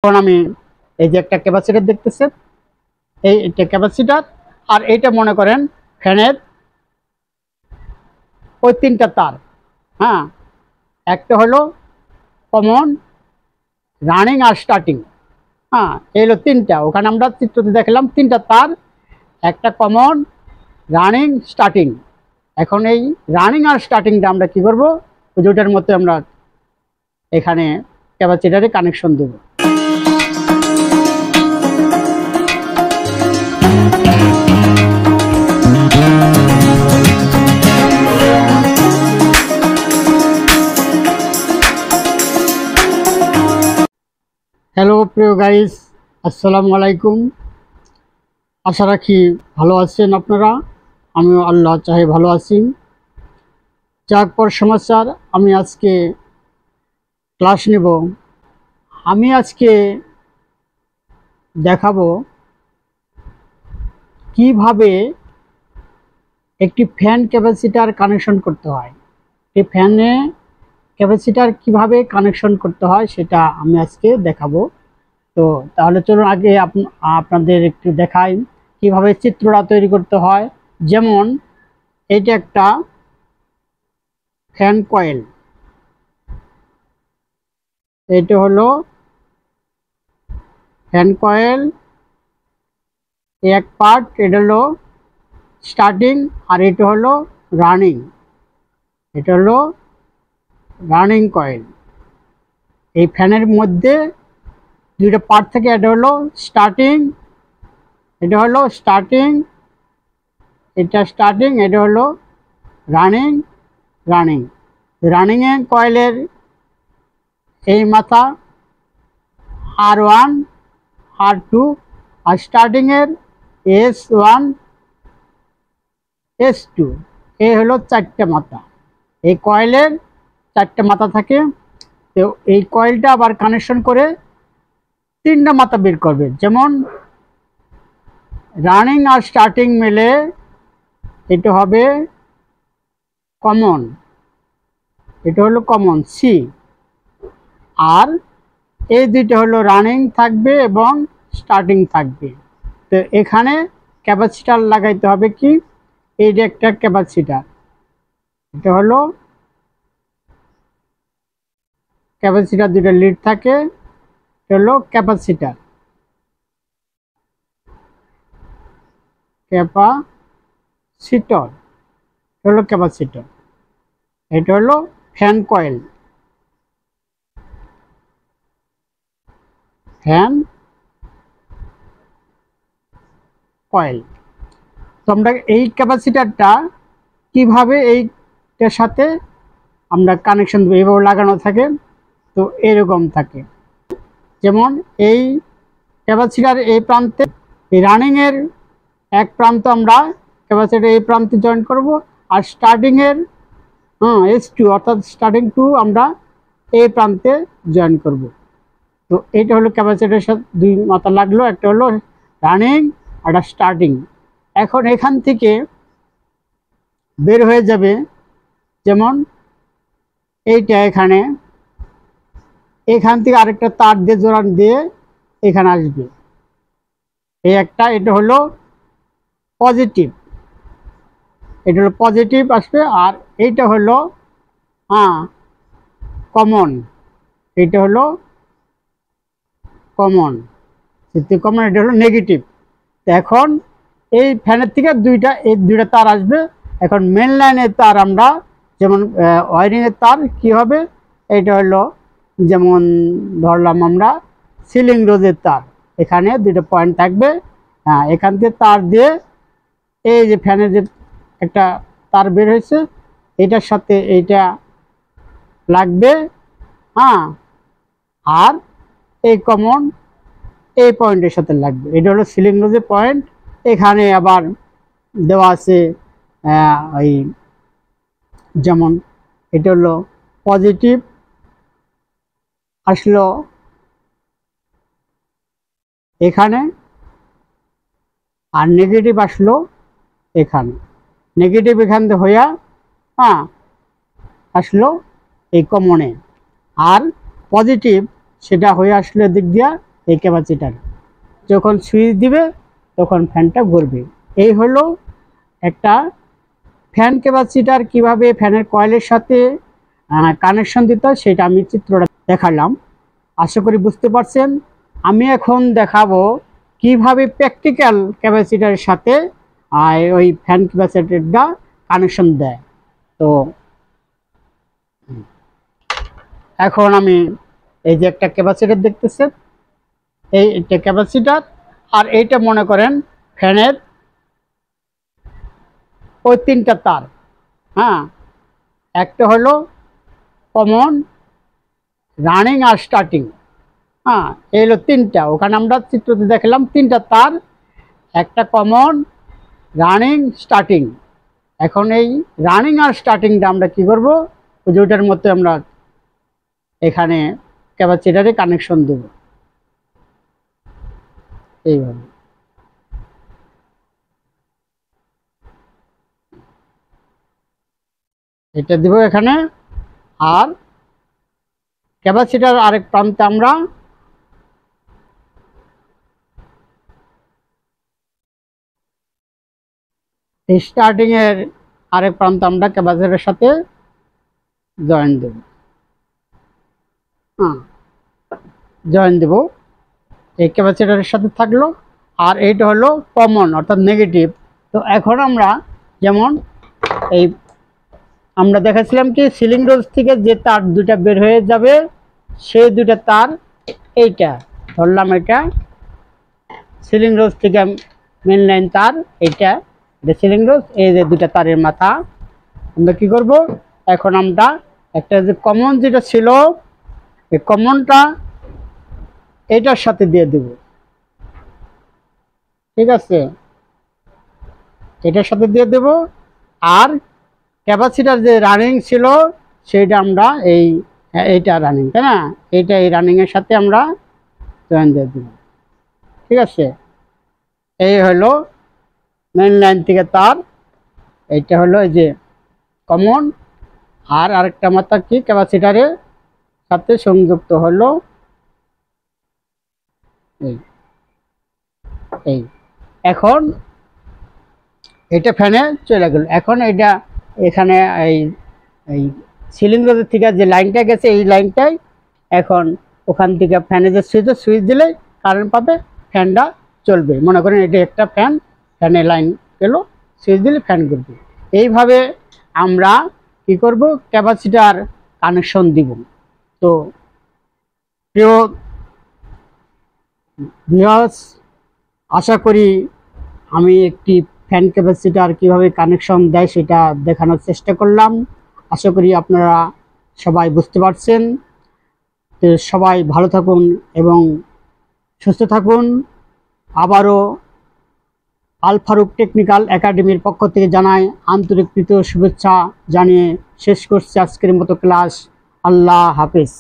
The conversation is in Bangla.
এখন আমি এই যে একটা ক্যাপাসিটর দেখতেছেন, এইটা ক্যাপাসিটর, আর এইটা মনে করেন ফ্যানের ওই তিনটা তার। হ্যাঁ, একটা হলো কমন, রানিং আর স্টার্টিং। হ্যাঁ, এই হলো তিনটা। ওখানে আমরা চিত্রতে দেখলাম তিনটা তার, একটা কমন, রানিং, স্টার্টিং। এখন এই রানিং আর স্টার্টিংটা আমরা কি করব, দুটার মধ্যে আমরা এখানে ক্যাপাসিটরে কানেকশন দেব। হ্যালো প্রিয় গাইস, আসসালামু আলাইকুম। আশা রাখি ভালো আছেন আপনারা, আমিও আল্লাহ চাহে ভালো আছি। যাক পর সমাচার, আমি আজকে ক্লাস নেব। আমি আজকে দেখাবো কিভাবে একটি ফ্যান ক্যাপাসিটার কানেকশন করতে হয়। এই ফ্যানে ক্যাপাসিটার কিভাবে কানেকশন করতে হয় সেটা আমি আজকে দেখাবো। তো তাহলে চলুন আগে আপনাদের একটু দেখাই কিভাবে চিত্রটা তৈরি করতে হয়। যেমন এইটা একটা ফ্যান কয়েল, এটা হলো ফ্যান কয়েল এক পার্ট, এটা হলো স্টার্টিং, আর এটা হলো রানিং। এটা হলো রানিং কয়েল। এই ফ্যানের মধ্যে দুইটা পার্ট থাকে, এটা হলো স্টার্টিং, এটা হলো স্টার্টিং, এটা স্টার্টিং, এটা হলো রানিং। রানিং রানিংয়ে কয়েলের এই মাথা R1 R2, আর স্টার্টিংয়ের S1 S2। এই হলো চারটে মাথা। এই কয়েলের চারটে মাথা থাকে। তো এই কয়েলটা আবার কানেকশন করে তিনটা মাথা বের করবে। যেমন রানিং আর স্টার্টিং মিলে এটা হবে কমন, এটা হলো কমন সি, আর এই দুইটা হলো রানিং থাকবে এবং স্টার্টিং থাকবে। তো এখানে ক্যাপাসিটার লাগাইতে হবে কি, এই যে একটা ক্যাপাসিটার, এটা হলো ক্যাপাসিটার, দুটো লিড থাকে, এটা হলো ক্যাপাসিটার। ক্যাপাসিটর হলো ক্যাপাসিটর। এটা হলো ফ্যান কয়েল। Fan coil. তো আমরা এই ক্যাপাসিটারটা কিভাবে এইটার সাথে আমরা কানেকশন দেবো, এইভাবে লাগানো থাকে। তো এরকম থাকে, যেমন এই ক্যাপাসিটার এই প্রান্তে, এই রানিংয়ের এক প্রান্ত আমরা ক্যাপাসিটার এই প্রান্তে জয়েন করব, আর স্টার্টিংয়ের S2 অর্থাৎ স্টার্টিং 2 আমরা এই প্রান্তে জয়েন করব। তো এইটা হলো ক্যাপাসিটারের সাথে দুই মাথা লাগলো, একটা হলো রানিং আর একটা স্টার্টিং। এখন এখান থেকে বের হয়ে যাবে, যেমন এইটা এখান থেকে আরেকটা তার দিয়ে জোড়ান দিয়ে এখানে আসবে এই একটা, এটা হলো পজিটিভ, এটা হলো পজিটিভ আসবে। আর এইটা হলো কমন, এটা হলো কমন, কমন, এটা হলো নেগেটিভ। তো এখন এই ফ্যানের থেকে এই দুইটা তার আসবে। এখন মেন লাইনের তার আমরা, যেমন ওয়ারিংয়ের তার কি হবে, এটা হলো যেমন ধরলাম আমরা সিলিং রোজের তার, এখানে দুটো পয়েন্ট থাকবে। এখান থেকে তার দিয়ে এই যে ফ্যানের যে একটা তার বের হয়েছে, এটার সাথে এইটা লাগবে। আর এই কমন এই পয়েন্টের সাথে লাগবে, এটা হলো সিলিং রোজের পয়েন্ট। এখানে আবার দেওয়া আছে ওই যেমন এটা হলো পজিটিভ আসলো এখানে, আর নেগেটিভ আসলো এখানে। নেগেটিভ এখান থেকে হইয়া আসলো এই কমনে, আর পজিটিভ সেটা হয়ে আসলো দিক দিয়া এই ক্যাপাসিটার। যখন সুইচ দিবে তখন ফ্যানটা ঘুরবে। এই হলো একটা ফ্যান ক্যাপাসিটার। কিভাবে ফ্যানের কয়েলের সাথে কানেকশন দিতে হয় সেটা আমি চিত্রটা দেখালাম, আশা করি বুঝতে পারছেন। আমি এখন দেখাবো কিভাবে প্র্যাকটিক্যাল ক্যাপাসিটারের সাথে ওই ফ্যান ক্যাপাসিটারটা কানেকশন দেয়। তো এখন আমি এই যে একটা ক্যাপাসিটার দেখতেছেন, এইটা ক্যাপাসিটার, আর এইটা মনে করেন ফ্যানের ওই তিনটা তার। হ্যাঁ, একটা হলো কমন, রানিং আর স্টার্টিং। হ্যাঁ, এই হলো তিনটা, ওখানে আমরা চিত্রতে দেখলাম তিনটা তার, একটা কমন, রানিং, স্টার্টিং। এখন এই রানিং আর স্টার্টিংটা আমরা কি করব, ওইটার মধ্যে আমরা এখানে ক্যাপাসিটারে কানেকশন দেব এইভাবে। এটা দিব এখানে, আর ক্যাপাসিটার আরেক প্রান্তে আমরা স্টার্টিং এর আরেক প্রান্তে আমরা ক্যাপাসিটারের সাথে জয়েন দেব। হ্যাঁ, জয়েন দেব, এই ক্যাপাসিটারের সাথে থাকলো। আর এইটা হলো কমন অর্থাৎ নেগেটিভ। তো এখন আমরা যেমন এই আমরা দেখাচ্ছিলাম কি সিলিং রোজ থেকে যে তার দুটা বের হয়ে যাবে, সেই দুটা তার এইটা ধরলাম, এটা সিলিং রোজ থেকে মেন লাইন তার, এটা সিলিং রোজ, এই যে দুটা তারের মাথা। আমরা কি করব, এখন আমরা একটা যে কমন যেটা ছিল এই কমনটা এটার সাথে দিয়ে দেব। ঠিক আছে, এটার সাথে দিয়ে দেব। আর ক্যাপাসিটার যে রানিং ছিল সেইটা আমরা এইটা রানিং, তাই না, এইটা এই রানিংয়ের সাথে আমরা জয়েন দিয়ে দেব। ঠিক আছে, এই হলো মেন লাইন থেকে তার, এইটা হলো এই যে কমন, আর আরেকটা মাথা কি ক্যাপাসিটারের সাথে সংযুক্ত হলো এই এই। এখন এটা ফ্যানে চলে গেল। এখন এটা এখানে এই এই সিলিং রোডের থেকে যে লাইনটা গেছে এই লাইনটাই এখন ওখান থেকে ফ্যানে যে সুইচ দিলে কারেন্ট পাবে, ফ্যানটা চলবে। মনে করেন এটা একটা ফ্যান, ফ্যানে লাইন গেল, সুইচ দিলে ফ্যান ঘুরবে। এইভাবে আমরা কি করব, ক্যাপাসিটার কানেকশন দিব। তো প্রিয় ভিউয়ার্স, আশা করি আমি একটি ফ্যান ক্যাপাসিটার কিভাবে কানেকশন দেয় সেটা দেখানোর চেষ্টা করলাম। আশা করি আপনারা সবাই বুঝতে পারছেন। তো সবাই ভালো থাকুন এবং সুস্থ থাকুন। আবারও আল ফারুক টেকনিক্যাল একাডেমির পক্ষ থেকে জানাই আন্তরিক প্রীতি শুভেচ্ছা জানিয়ে শেষ করছি আজকের মতো ক্লাস। আল্লাহ হাফেজ।